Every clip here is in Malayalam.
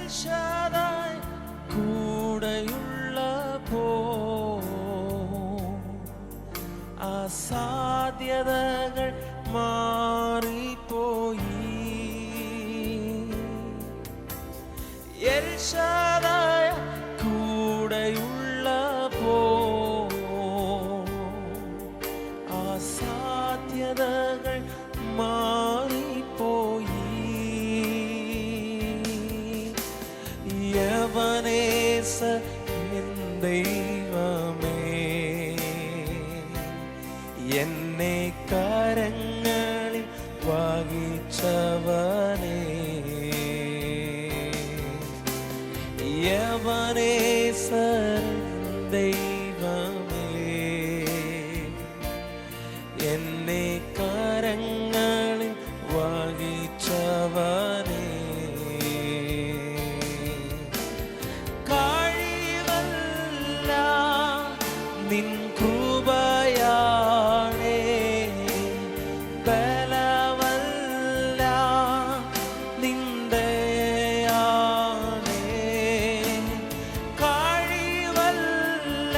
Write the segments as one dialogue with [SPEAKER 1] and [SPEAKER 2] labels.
[SPEAKER 1] എൽശദായ് കൂടെയുള്ളപ്പോ അസാധ്യതകൾ മാറിപ്പോയി. എൽശദായ് കൂടെയുള്ളപ്പോ അസാധ്യതകൾ മാറിപ്പോയി. യവനേസർ എൻ ദൈവമേ, എന്നെ കരങ്ങളിൽ വഹിച്ചവനേ. യവനേസർ ദൈവമേ, എന്നെ കരങ്ങളിൽ വഹിച്ചവനേ. കഴിവല്ല നിൻ കൃപയാണേ, ബലമല്ല നിൻ ദയയാണേ. കഴിവല്ല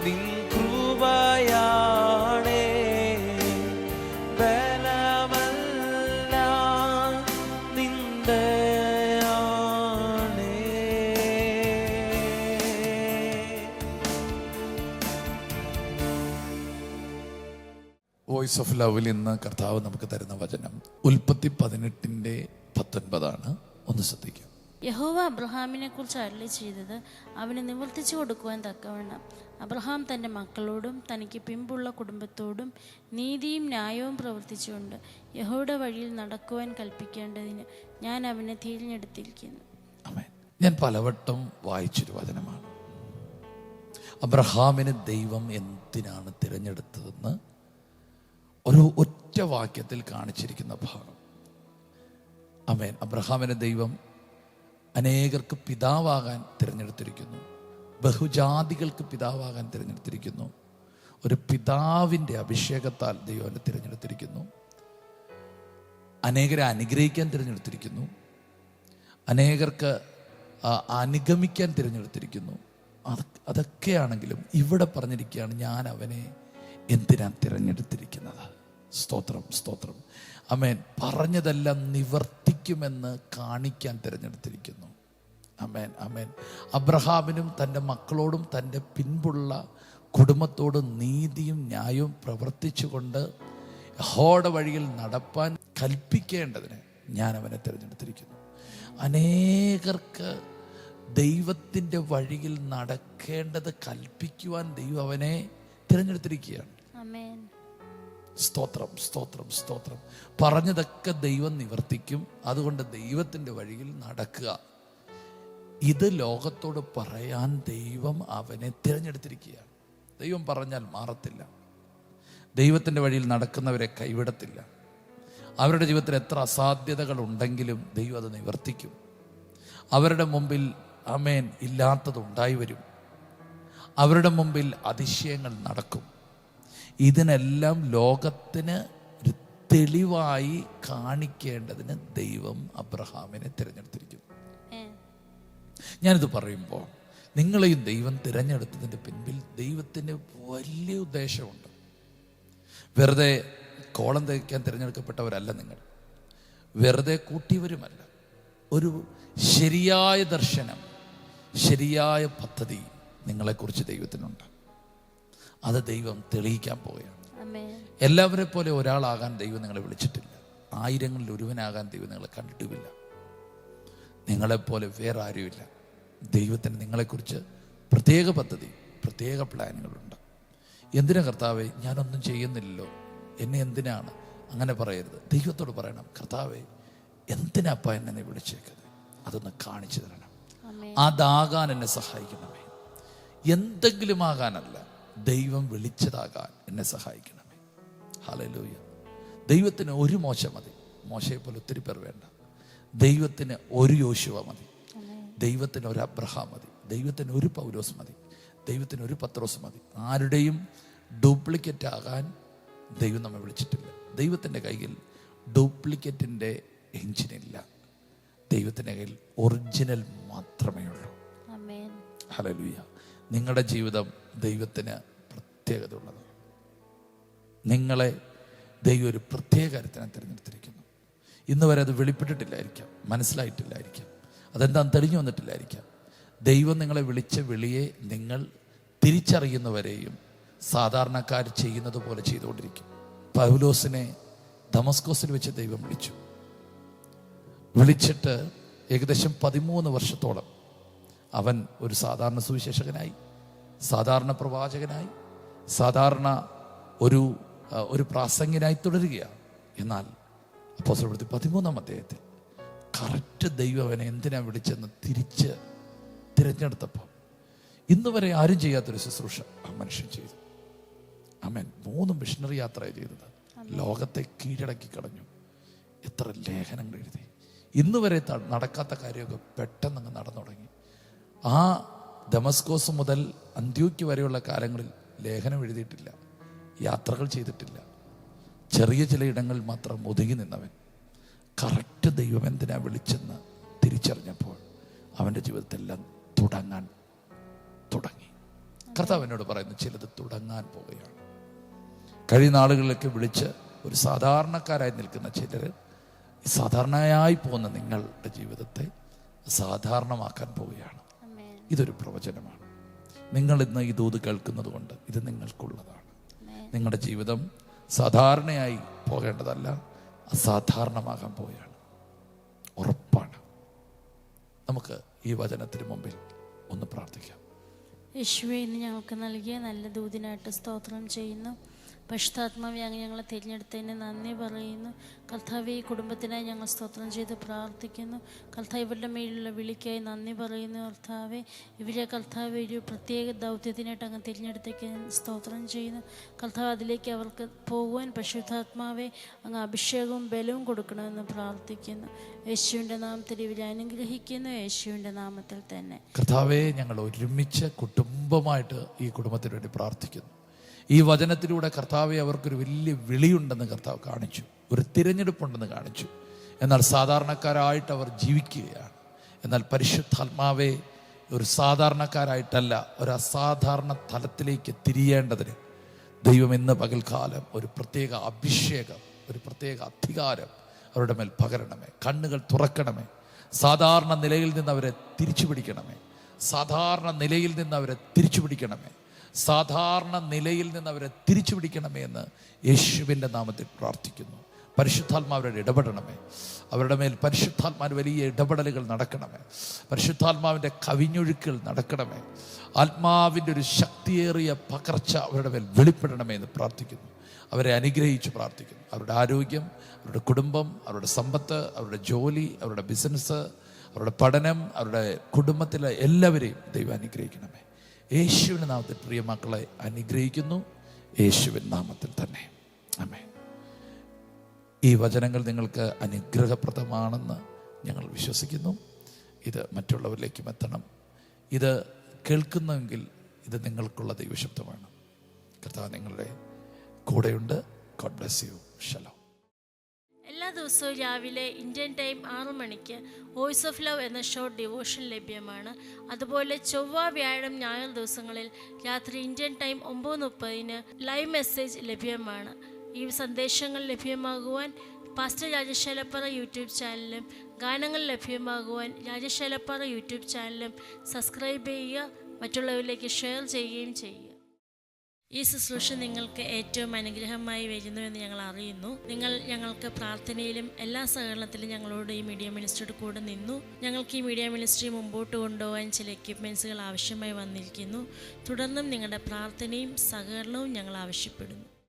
[SPEAKER 1] നിൻ കൃപയാണേ, ബലമല്ല നിൻ ദയയാണേ.
[SPEAKER 2] വോയിസ് ഓഫ് ലവിൽ ഇന്ന് കർത്താവ് നമുക്ക് തരുന്ന വചനം ഉൽപ്പത്തി 18:19 ഒന്ന് ശ്രദ്ധിക്കാം.
[SPEAKER 3] യഹോവ അബ്രഹാമിനെ കുറിച്ച് അരുളി ചെയ്തത് അവന് നിവർത്തിച്ചു കൊടുക്കുവാൻ തക്കവണ്ണം അബ്രഹാം തൻ്റെ മക്കളോടും തനിക്ക് പിമ്പുള്ള കുടുംബത്തോടും നീതിയും ന്യായവും പ്രവർത്തിച്ചുകൊണ്ട് യഹോവയുടെ വഴിയിൽ നടക്കുവാൻ കൽപ്പിക്കേണ്ടതിന് ഞാൻ അവനെ തിരഞ്ഞെടുത്തിരിക്കുന്നു.
[SPEAKER 2] ആമേൻ. ഞാൻ പലവട്ടം വായിച്ചൊരു വചനമാണ്. അബ്രഹാമിന് ദൈവം എന്തിനാണ് തിരഞ്ഞെടുത്തതെന്ന് ഒരു ഒറ്റ വാക്യത്തിൽ കാണിച്ചിരിക്കുന്ന ഭാഗം. ആമേൻ. അബ്രഹാമിനെ ദൈവം അനേകർക്ക് പിതാവാകാൻ തിരഞ്ഞെടുത്തിരിക്കുന്നു. ബഹുജാതികൾക്ക് പിതാവാകാൻ തിരഞ്ഞെടുത്തിരിക്കുന്നു. ഒരു പിതാവിൻ്റെ അഭിഷേകത്താൽ ദൈവം തിരഞ്ഞെടുത്തിരിക്കുന്നു. അനേകരെ അനുഗ്രഹിക്കാൻ തിരഞ്ഞെടുത്തിരിക്കുന്നു. അനേകർക്ക് അനുഗമിക്കാൻ തിരഞ്ഞെടുത്തിരിക്കുന്നു. അതൊക്കെയാണെങ്കിലും ഇവിടെ പറഞ്ഞിരിക്കുകയാണ്, ഞാൻ അവനെ എന്തിനാണ് തിരഞ്ഞെടുത്തിരിക്കുന്നത്. സ്തോത്രം, സ്തോത്രം. ആമേൻ. പറഞ്ഞതെല്ലാം നിവർത്തിക്കുമെന്ന് കാണിക്കാൻ തിരഞ്ഞെടുത്തിരിക്കുന്നു. ആമേൻ, ആമേൻ. അബ്രഹാമിനും തൻ്റെ മക്കളോടും തൻ്റെ പിൻപുള്ള കുടുംബത്തോടും നീതിയും ന്യായവും പ്രവർത്തിച്ചുകൊണ്ട് യഹോവയുടെ വഴിയിൽ നടപ്പാൻ കൽപ്പിക്കേണ്ടതിന് ഞാൻ അവനെ തിരഞ്ഞെടുത്തിരിക്കുന്നു. അനേകർക്ക് ദൈവത്തിൻ്റെ വഴിയിൽ നടക്കേണ്ടത് കൽപ്പിക്കുവാൻ ദൈവം അവനെ തിരഞ്ഞെടുത്തിരിക്കുകയാണ്. സ്തോത്രം, സ്തോത്രം, സ്തോത്രം. പറഞ്ഞതൊക്കെ ദൈവം നിവർത്തിക്കും. അതുകൊണ്ട് ദൈവത്തിൻ്റെ വഴിയിൽ നടക്കുക. ഇത് ലോകത്തോട് പറയാൻ ദൈവം അവനെ തിരഞ്ഞെടുത്തിരിക്കുകയാണ്. ദൈവം പറഞ്ഞാൽ മാറത്തില്ല. ദൈവത്തിൻ്റെ വഴിയിൽ നടക്കുന്നവരെ കൈവിടത്തില്ല. അവരുടെ ജീവിതത്തിൽ എത്ര അസാധ്യതകൾ ഉണ്ടെങ്കിലും ദൈവം അത് നിവർത്തിക്കും. അവരുടെ മുമ്പിൽ ആമേൻ ഇല്ലാത്തതുണ്ടായി വരും. അവരുടെ മുമ്പിൽ അതിശയങ്ങൾ നടക്കും. ഇതിനെല്ലാം ലോകത്തിന് ഒരു തെളിവായി കാണിക്കേണ്ടതിന് ദൈവം അബ്രഹാമിനെ തിരഞ്ഞെടുത്തിരിക്കുന്നു. ഞാനിത് പറയുമ്പോൾ നിങ്ങളെയും ദൈവം തിരഞ്ഞെടുത്തതിൻ്റെ പിൻപിൽ ദൈവത്തിന് വലിയ ഉദ്ദേശമുണ്ട്. വെറുതെ കോളം തയ്ക്കാൻ തിരഞ്ഞെടുക്കപ്പെട്ടവരല്ല നിങ്ങൾ. വെറുതെ കൂട്ടിയവരുമല്ല. ഒരു ശരിയായ ദർശനം, ശരിയായ പദ്ധതി നിങ്ങളെക്കുറിച്ച് ദൈവത്തിനുണ്ട്. അത് ദൈവം തെളിയിക്കാൻ പോവുകയാണ്. എല്ലാവരെ പോലെ ഒരാളാകാൻ ദൈവം നിങ്ങളെ വിളിച്ചിട്ടില്ല. ആയിരങ്ങളിൽ ഒരുവനാകാൻ ദൈവം നിങ്ങളെ കണ്ടിട്ടുമില്ല. നിങ്ങളെപ്പോലെ വേറെ ആരുമില്ല. ദൈവത്തിന് നിങ്ങളെക്കുറിച്ച് പ്രത്യേക പദ്ധതി, പ്രത്യേക പ്ലാനുകളുണ്ട്. എന്തിനാ കർത്താവേ, ഞാനൊന്നും ചെയ്യുന്നില്ലല്ലോ, എന്നെ എന്തിനാണ്? അങ്ങനെ പറയരുത്. ദൈവത്തോട് പറയണം, കർത്താവേ എന്തിനാപ്പ എന്നെ നീ വിളിച്ചേക്കുന്നത്? അതൊന്ന് കാണിച്ചു തരണം. അതാകാൻ എന്നെ സഹായിക്കണമേ. എന്തെങ്കിലും ആകാനല്ല, ദൈവം വിളിച്ചതാകാൻ എന്നെ സഹായിക്കണമേ. ഹല്ലേലൂയ. ദൈവത്തിന് ഒരു മോശ മതി. മോശയെ പോലെ ഒത്തിരി പേർ വേണ്ട. ദൈവത്തിന് ഒരു യോശുവ മതി. ദൈവത്തിന് ഒരു അബ്രഹാം മതി. ദൈവത്തിന് ഒരു പൗലോസ് മതി. ദൈവത്തിന് ഒരു പത്രോസ് മതി. ആരുടെയും ഡ്യൂപ്ലിക്കേറ്റ് ആകാൻ ദൈവം നമ്മെ വിളിച്ചിട്ടില്ല. ദൈവത്തിൻ്റെ കയ്യിൽ ഡ്യൂപ്ലിക്കേറ്റിൻ്റെ എഞ്ചിനില്ല. ദൈവത്തിൻ്റെ കയ്യിൽ ഒറിജിനൽ മാത്രമേ ഉള്ളൂ.
[SPEAKER 3] ആമേൻ.
[SPEAKER 2] ഹല്ലേലൂയ. നിങ്ങളുടെ ജീവിതം ദൈവത്തിന് പ്രത്യേകത ഉള്ളതാണ്. നിങ്ങളെ ദൈവം ഒരു പ്രത്യേക കാര്യത്തിനാണ് തിരഞ്ഞെടുത്തിരിക്കുന്നു. ഇന്ന് വരെ അത് വെളിപ്പെട്ടിട്ടില്ലായിരിക്കാം, മനസ്സിലായിട്ടില്ലായിരിക്കാം, അതെന്താണെന്ന് തെളിഞ്ഞു വന്നിട്ടില്ലായിരിക്കാം. ദൈവം നിങ്ങളെ വിളിച്ച വിളിയെ നിങ്ങൾ തിരിച്ചറിയുന്നവരെയും സാധാരണക്കാർ ചെയ്യുന്നത് പോലെ ചെയ്തുകൊണ്ടിരിക്കും. പൗലോസിനെ ദമസ്കോസിൽ വെച്ച് ദൈവം വിളിച്ചിട്ട് ഏകദേശം 13 വർഷത്തോളം അവൻ ഒരു സാധാരണ സുവിശേഷകനായി, സാധാരണ പ്രവാചകനായി, സാധാരണ ഒരു പ്രാസംഗികനായി തുടരുകയാണ്. എന്നാൽ അപ്പോസ്തലപ്രവൃത്തി 13-ാം അധ്യായത്തിൽ കറക്റ്റ് ദൈവം അവനെ എന്തിനാ വിളിച്ചെന്ന് തിരഞ്ഞെടുത്തപ്പോൾ ഇന്ന് വരെ ആരും ചെയ്യാത്തൊരു ശുശ്രൂഷ ആ മനുഷ്യൻ ചെയ്തു. ആമേൻ. 3 മിഷണറി യാത്ര ചെയ്തത്, ലോകത്തെ കീഴടക്കി കളഞ്ഞു. എത്ര ലേഖനങ്ങൾ എഴുതി. ഇന്ന് വരെ നടക്കാത്ത കാര്യമൊക്കെ പെട്ടെന്ന് നടന്നു തുടങ്ങി. ആ ദമസ്കോസ് മുതൽ അന്ത്യോക്യ വരെയുള്ള കാലങ്ങളിൽ ലേഖനം എഴുതിയിട്ടില്ല, യാത്രകൾ ചെയ്തിട്ടില്ല. ചെറിയ ചില ഇടങ്ങളിൽ മാത്രം ഒതുങ്ങി നിന്നവൻ കറക്റ്റ് ദൈവം എന്തിനാ വിളിച്ചെന്ന് തിരിച്ചറിഞ്ഞപ്പോൾ അവൻ്റെ ജീവിതത്തെല്ലാം തുടങ്ങാൻ തുടങ്ങി. കർത്താവ് എന്നോട് പറയുന്നു, ചിലത് തുടങ്ങാൻ പോവുകയാണ്. കഴിയുന്ന ആളുകളിലൊക്കെ വിളിച്ച് ഒരു സാധാരണക്കാരായി നിൽക്കുന്ന ചിലർ സാധാരണയായി പോകുന്ന നിങ്ങളുടെ ജീവിതത്തെ സാധാരണമാക്കാൻ പോവുകയാണ്. ഇതൊരു പ്രവചനമാണ്. നിങ്ങൾ ഇന്ന് ഈ ദൂത് കേൾക്കുന്നത് കൊണ്ട് ഇത് നിങ്ങൾക്കുള്ളതാണ്. നിങ്ങളുടെ ജീവിതം സാധാരണയായി പോകേണ്ടതല്ല, അസാധാരണമാകാൻ പോവുകയാണ്. ഉറപ്പാണ്. നമുക്ക് ഈ വചനത്തിന് മുമ്പിൽ ഒന്ന് പ്രാർത്ഥിക്കാം.
[SPEAKER 3] യേശുവേ, ഇന്ന് ഞങ്ങൾക്ക് നൽകിയ നല്ല ദൂതിനായിട്ട് സ്തോത്രം ചെയ്യുന്നു. പരിശുദ്ധാത്മാവേ, അങ്ങ് ഞങ്ങളെ തിരഞ്ഞെടുത്തതിന് നന്ദി പറയുന്നു. കർത്താവേ, ഈ കുടുംബത്തിനായി ഞങ്ങൾ സ്തോത്രം ചെയ്ത് പ്രാർത്ഥിക്കുന്നു. കർത്താവ് ഇവരുടെ മേലുള്ള വിളിക്കായി നന്ദി പറയുന്നു. കർത്താവേ, ഇവരെ കർത്താവ് ഒരു പ്രത്യേക ദൗത്യത്തിനായിട്ട് അങ്ങ് തിരഞ്ഞെടുത്തേക്ക് സ്തോത്രം ചെയ്യുന്നു. കർത്താവ്, അതിലേക്ക് അവർക്ക് പോകുവാൻ പരിശുദ്ധാത്മാവെ അങ്ങ് അഭിഷേകവും ബലവും കൊടുക്കണമെന്ന് പ്രാർത്ഥിക്കുന്നു. യേശുവിൻ്റെ നാമത്തിൽ ഇവരെ അനുഗ്രഹിക്കുന്നു, യേശുവിൻ്റെ നാമത്തിൽ തന്നെ.
[SPEAKER 2] കർത്താവേ, ഞങ്ങൾ ഒരുമിച്ച് കുടുംബമായിട്ട് ഈ കുടുംബത്തിന് വേണ്ടി പ്രാർത്ഥിക്കുന്നു. ഈ വചനത്തിലൂടെ കർത്താവെ അവർക്കൊരു വലിയ വിളിയുണ്ടെന്ന് കർത്താവ് കാണിച്ചു, ഒരു തിരഞ്ഞെടുപ്പുണ്ടെന്ന് കാണിച്ചു. എന്നാൽ സാധാരണക്കാരായിട്ട് അവർ ജീവിക്കുകയാണ്. എന്നാൽ പരിശുദ്ധാത്മാവെ, ഒരു സാധാരണക്കാരായിട്ടല്ല, ഒരു അസാധാരണ തലത്തിലേക്ക് തിരിയേണ്ടതിന് ദൈവം ഇന്ന് പകൽക്കാലം ഒരു പ്രത്യേക അഭിഷേകം, ഒരു പ്രത്യേക അധികാരം അവരുടെ മേൽ പകരണമേ. കണ്ണുകൾ തുറക്കണമേ. സാധാരണ നിലയിൽ നിന്ന് അവരെ തിരിച്ചു പിടിക്കണമേ. സാധാരണ നിലയിൽ നിന്ന് അവരെ തിരിച്ചു പിടിക്കണമേ. സാധാരണ നിലയിൽ നിന്ന് അവരെ തിരിച്ചു പിടിക്കണമേ എന്ന് യേശുവിൻ്റെ നാമത്തിൽ പ്രാർത്ഥിക്കുന്നു. പരിശുദ്ധാത്മാവരുടെ ഇടപെടണമേ. അവരുടെ മേൽ പരിശുദ്ധാത്മാവിന് വലിയ ഇടപെടലുകൾ നടക്കണമേ. പരിശുദ്ധാത്മാവിൻ്റെ കവിഞ്ഞൊഴുക്കുകൾ നടക്കണമേ. ആത്മാവിൻ്റെ ഒരു ശക്തിയേറിയ പകർച്ച അവരുടെ മേൽ വെളിപ്പെടണമേ എന്ന് പ്രാർത്ഥിക്കുന്നു. അവരെ അനുഗ്രഹിച്ച് പ്രാർത്ഥിക്കുന്നു. അവരുടെ ആരോഗ്യം, അവരുടെ കുടുംബം, അവരുടെ സമ്പത്ത്, അവരുടെ ജോലി, അവരുടെ ബിസിനസ്, അവരുടെ പഠനം, അവരുടെ കുടുംബത്തിലെ എല്ലാവരെയും ദൈവം അനുഗ്രഹിക്കണമേ. യേശുവിൻ്റെ നാമത്തിൽ പ്രിയ മക്കളെ അനുഗ്രഹിക്കുന്നു, യേശുവിൻ നാമത്തിൽ തന്നെ. ആമേൻ. ഈ വചനങ്ങൾ നിങ്ങൾക്ക് അനുഗ്രഹപ്രദമാണെന്ന് ഞങ്ങൾ വിശ്വസിക്കുന്നു. ഇത് മറ്റുള്ളവരിലേക്കും എത്തണം. ഇത് കേൾക്കുന്നെങ്കിൽ ഇത് നിങ്ങൾക്കുള്ള ദൈവശബ്ദമാണ്. കർത്താവ് നിങ്ങളുടെ കൂടെയുണ്ട്. God bless you. ഷലോം.
[SPEAKER 3] എല്ലാ ദിവസവും രാവിലെ ഇന്ത്യൻ ടൈം 6 മണിക്ക് വോയിസ് ഓഫ് ലവ് എന്ന ഷോർട്ട് ഡിവോഷൻ ലഭ്യമാണ്. അതുപോലെ ചൊവ്വ, വ്യാഴം, ഞായർ ദിവസങ്ങളിൽ രാത്രി ഇന്ത്യൻ ടൈം 9:30 ലൈവ് മെസ്സേജ് ലഭ്യമാണ്. ഈ സന്ദേശങ്ങൾ ലഭ്യമാകുവാൻ പാസ്റ്റർ രാജേഷ് ഏലപ്പാറ യൂട്യൂബ് ചാനലും ഗാനങ്ങൾ ലഭ്യമാകുവാൻ രാജേഷ് ഏലപ്പാറ യൂട്യൂബ് ചാനലും സബ്സ്ക്രൈബ് ചെയ്യുക, മറ്റുള്ളവരിലേക്ക് ഷെയർ ചെയ്യുകയും ചെയ്യുക. ഈ ശുശ്രൂഷ നിങ്ങൾക്ക് ഏറ്റവും അനുഗ്രഹമായി വരുന്നുവെന്ന് ഞങ്ങൾ അറിയുന്നു. നിങ്ങൾ ഞങ്ങൾക്ക് പ്രാർത്ഥനയിലും എല്ലാ സഹകരണത്തിലും ഞങ്ങളോട് ഈ മീഡിയ മിനിസ്ട്രിയുടെ കൂടെ നിന്നു. ഞങ്ങൾക്ക് ഈ മീഡിയ മിനിസ്ട്രി മുമ്പോട്ട് കൊണ്ടുപോകാൻ ചില എക്യുപ്മെൻറ്റ്സുകൾ ആവശ്യമായി വന്നിരിക്കുന്നു. തുടർന്നും നിങ്ങളുടെ പ്രാർത്ഥനയും സഹകരണവും ഞങ്ങൾ ആവശ്യപ്പെടുന്നു.